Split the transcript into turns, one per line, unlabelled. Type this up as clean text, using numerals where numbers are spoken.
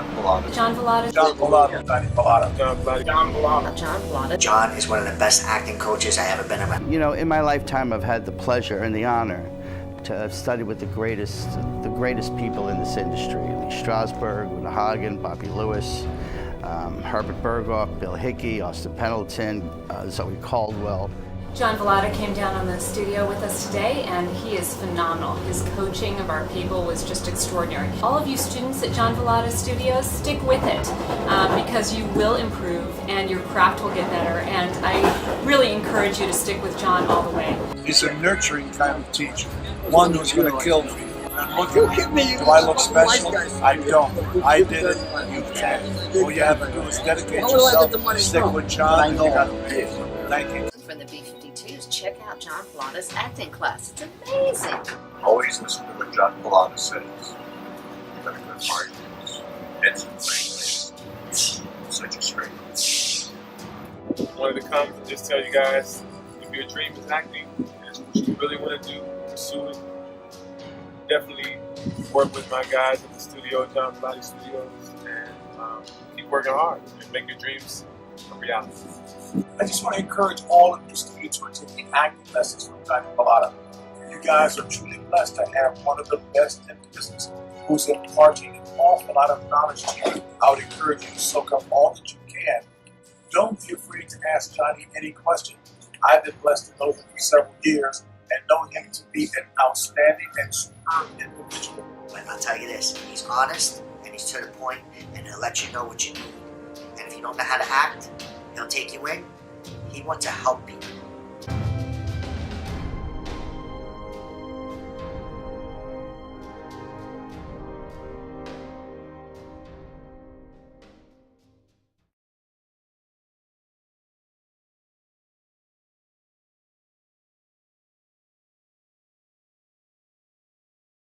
John Pallotta.
John Pallotta.
John Pallotta. John Pallotta. John Pallotta.
John Pallotta. John Pallotta.
John is one of the best acting coaches I ever been around.
You know, in my lifetime, I've had the pleasure and the honor to have studied with the greatest people in this industry. Lee Strasberg, Uta Hagen, Bobby Lewis, Herbert Berghoff, Bill Hickey, Austin Pendleton, Zoe Caldwell.
John Pallotta came down on the studio with us today, and he is phenomenal. His coaching of our people was just extraordinary. All of you students at John Pallotta Studio, stick with it because you will improve and your craft will get better. And I really encourage you to stick with John all the way.
He's a nurturing kind of teacher, one who's going to kill me. Look at me. Do I look special? I don't. I did it. You can. All you have to do is dedicate yourself, stick with John, and you got to pay. Thank you.
From the B-52s, check out John Pallotta's acting class. It's amazing.
Always listen to what John Pallotta says. You've got a good heart. It's such a strength.
Wanted to come and just tell you guys, if your dream is acting, and it's what you really want to do, pursue it. Definitely work with my guys at the studio, John Pallotta Studios, and keep working hard and make your dreams a reality.
I just want to encourage all of you students who are taking acting lessons from John Pallotta. You guys are truly blessed to have one of the best in the business who's imparting an awful lot of knowledge to you. I would encourage you to soak up all that you can. Don't be afraid to ask Johnny any question. I've been blessed to know him for several years and know him to be an outstanding and superb individual.
But I'll tell you this, he's honest and he's to the point, and he'll let you know what you need. And if you don't know how to act, he'll take you in. He wants to help people.